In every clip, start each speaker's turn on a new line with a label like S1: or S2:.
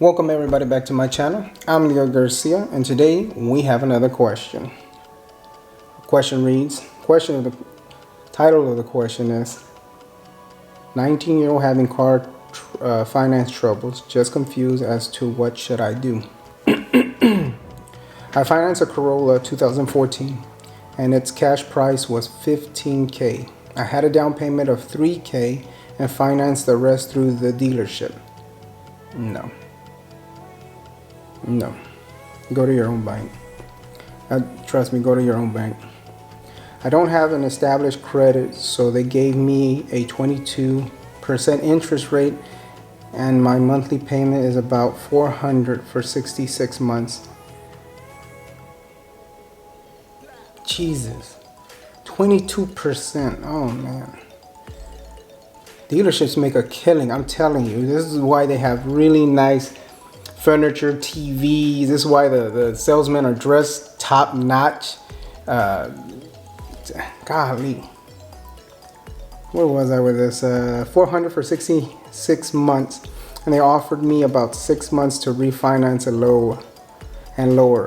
S1: Welcome everybody back to my channel. I'm Garcia, and today we have another question. The question reads, title of the question is 19-year-old having car finance troubles, just confused as to what should I do. I financed a Corolla 2014 and its cash price was $15,000. I had a down payment of $3,000 and financed the rest through the dealership. No. Go to your own bank. Trust me, go to your own bank. I don't have an established credit, so they gave me a 22% interest rate, and my monthly payment is about $400 for 66 months. Jesus. 22%. Oh man. Dealerships make a killing, I'm telling you. This is why they have really nice furniture, TVs. This is why the salesmen are dressed top notch. Golly. Where was I with this? $400 for 66 months. And they offered me about 6 months to refinance it lower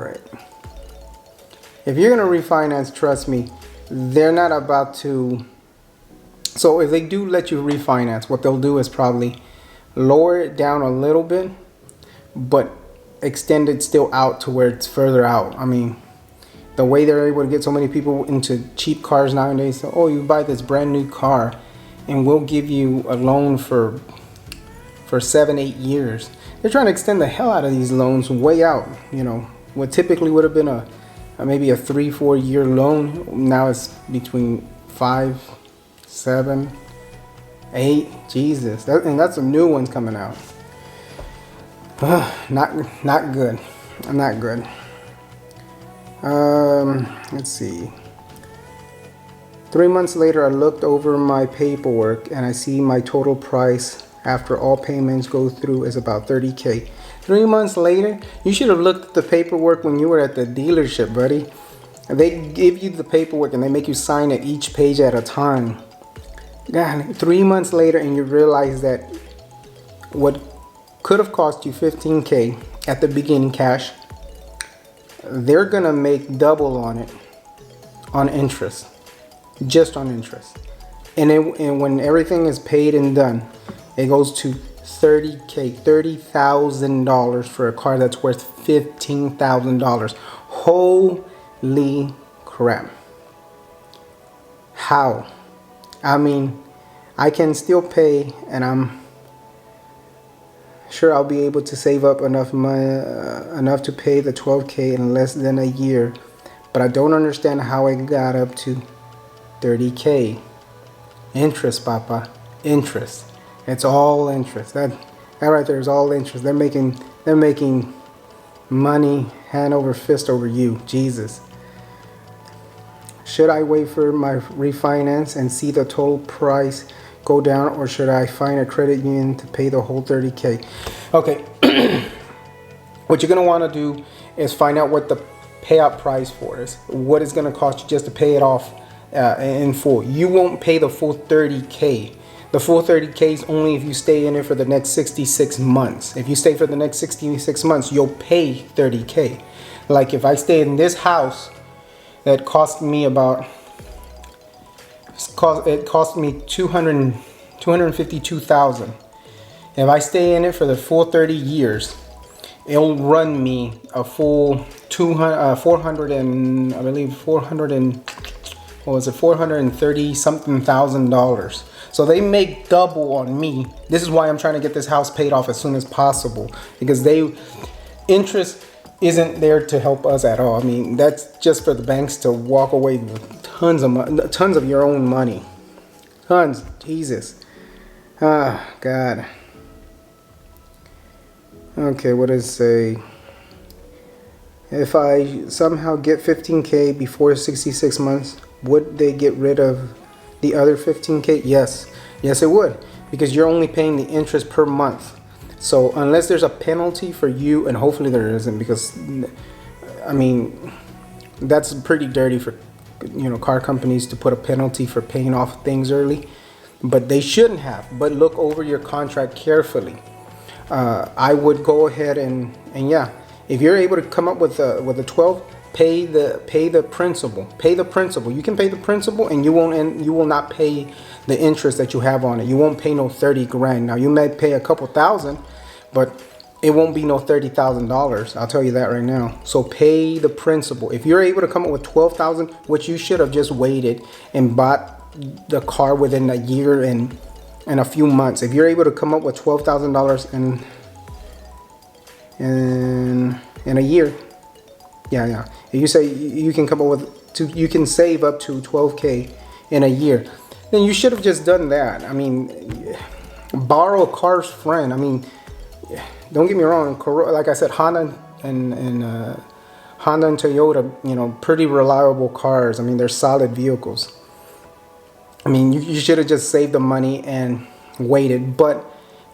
S1: it. If you're going to refinance, trust me, they're not about to. So if they do let you refinance, what they'll do is probably lower it down a little bit, but extend it still out to where it's further out. I mean, the way they're able to get so many people into cheap cars nowadays, so, oh, you buy this brand new car and we'll give you a loan for 7-8 years. They're trying to extend the hell out of these loans way out. You know, what typically would have been maybe a 3-4 year loan, now it's between 5, 7, 8. Jesus, and that's some new ones coming out. Not good. Not good. Let's see. 3 months later, I looked over my paperwork and I see my total price after all payments go through is about $30,000. 3 months later, you should have looked at the paperwork when you were at the dealership, buddy. They give you the paperwork and they make you sign it each page at a time. God, 3 months later, and you realize that what could have cost you $15,000 at the beginning cash, they're gonna make double on it, on interest, just on interest. And when everything is paid and done, it goes to $30,000, $30,000 for a car that's worth $15,000. Holy crap. How? I mean, I can still pay, and I'm sure I'll be able to save up enough money, enough to pay the $12,000 in less than a year, but I don't understand how it got up to $30,000. Interest, Papa, interest. It's all interest. That right there is all interest. They're making money hand over fist over you. Jesus. Should I wait for my refinance and see the total price go down, or should I find a credit union to pay the whole $30,000? Okay. What you're going to want to do is find out what the payout price for is. What it's going to cost you just to pay it off in full. You won't pay the full $30,000. The full $30,000 is only if you stay in it for the next 66 months. If you stay for the next 66 months, you'll pay $30,000. Like if I stay in this house that cost me about, it cost me $252,000. If I stay in it for the full 30 years, it'll run me a full $430 something thousand. So they make double on me. This is why I'm trying to get this house paid off as soon as possible, because interest isn't there to help us at all. I mean, that's just for the banks to walk away with tons of your own money. Tons. Jesus. Ah, God. Okay, what does it say? If I somehow get $15,000 before 66 months, would they get rid of the other $15,000? Yes. Yes, it would, because you're only paying the interest per month. So unless there's a penalty for you, and hopefully there isn't, because I mean, that's pretty dirty for car companies to put a penalty for paying off things early, but they shouldn't have. But look over your contract carefully. I would go ahead and yeah, if you're able to come up with a 12, pay the principal. Pay the principal. You can pay the principal, and you will not pay the interest that you have on it. You won't pay no 30 grand. Now you may pay a couple thousand, but it won't be no $30,000. I'll tell you that right now. So pay the principal. If you're able to come up with 12,000, which you should have just waited and bought the car within a year and a few months. If you're able to come up with $12,000 in a year, yeah. If you say you can come up with you can save up to 12K in a year, then you should have just done that. I mean, borrow a car's friend. I mean, don't get me wrong. Like I said, Honda and Toyota, you know, pretty reliable cars. I mean, they're solid vehicles. I mean, you should have just saved the money and waited. But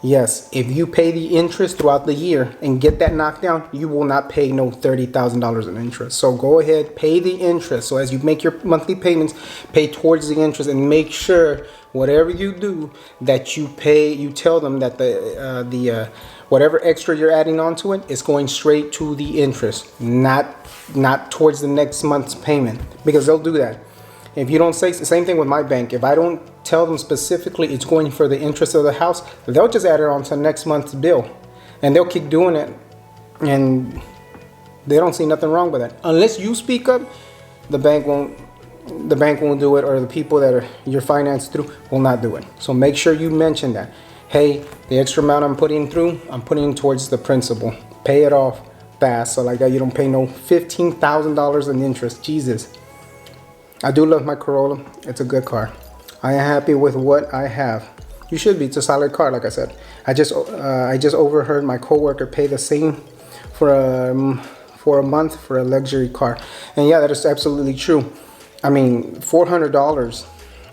S1: yes, if you pay the interest throughout the year and get that knocked down, you will not pay no $30,000 in interest. So go ahead, pay the interest. So as you make your monthly payments, pay towards the interest, and make sure whatever you do that you pay, you tell them that the whatever extra you're adding onto it is going straight to the interest, not towards the next month's payment, because they'll do that. If you don't say, same thing with my bank, if I don't tell them specifically it's going for the interest of the house, they'll just add it on to next month's bill, and they'll keep doing it, and they don't see nothing wrong with that. Unless you speak up, the bank won't do it, or the people that you're financed through will not do it. So make sure you mention that. Hey, the extra amount I'm putting towards the principal. Pay it off fast, so like that you don't pay no $15,000 in interest. Jesus. I do love my Corolla. It's a good car. I am happy with what I have. You should be. It's a solid car, like I said. I just overheard my coworker pay the same for a month for a luxury car, and yeah, that is absolutely true. I mean, $400.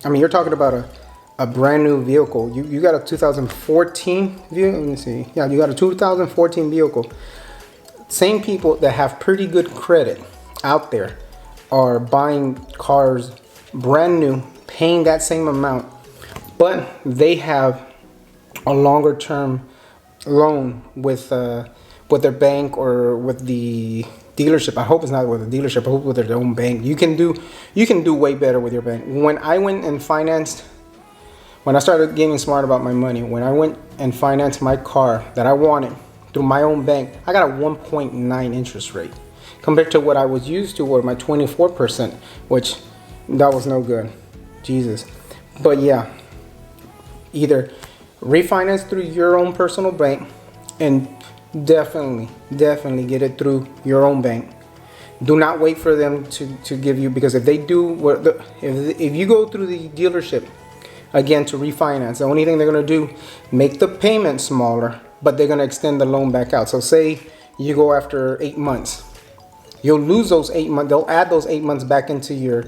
S1: I mean, you're talking about a brand new vehicle. You got a 2014 vehicle. Let me see. Yeah, you got a 2014 vehicle. Same people that have pretty good credit out there are buying cars brand new, paying that same amount, but they have a longer term loan with their bank or with the dealership. I hope it's not with a dealership. I hope with their own bank. You can do way better with your bank. When I went and financed, when I started getting smart about my money, when I went and financed my car that I wanted through my own bank, I got a 1.9 interest rate compared to what I was used to, or my 24%, which that was no good. Jesus. But yeah, either refinance through your own personal bank, and definitely get it through your own bank. Do not wait for them to give you, because if they do, if you go through the dealership again to refinance, the only thing they're going to do, make the payment smaller, but they're going to extend the loan back out. So say you go after 8 months, you'll lose those 8 months. They'll add those 8 months back into your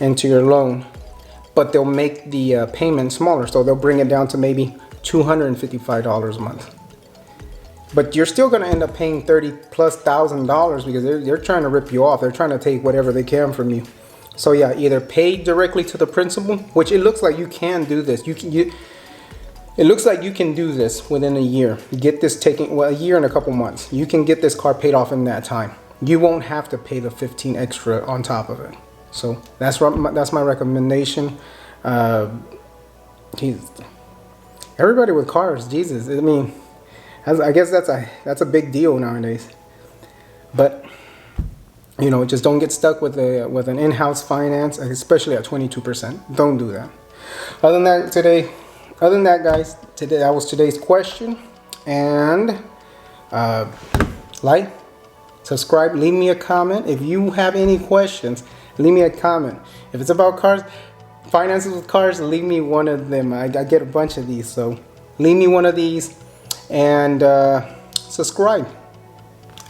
S1: loan, but they'll make the payment smaller. So they'll bring it down to maybe $255 a month. But you're still going to end up paying $30,000+ because they're trying to rip you off. They're trying to take whatever they can from you. So yeah, either pay directly to the principal, which it looks like you can do this. It looks like you can do this within a year. Get this taken, well, a year and a couple months. You can get this car paid off in that time. You won't have to pay the 15 extra on top of it. So that's my recommendation. Everybody with cars, Jesus. I mean, I guess that's a big deal nowadays. That you know, just don't get stuck with an in-house finance, especially at 22%. Don't do that. Other than that, guys, that was today's question. And like, subscribe, leave me a comment. If you have any questions, leave me a comment. If it's about cars, finances with cars, leave me one of them. I get a bunch of these, so leave me one of these, and subscribe.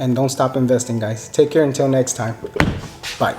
S1: And don't stop investing, guys. Take care until next time. Bye.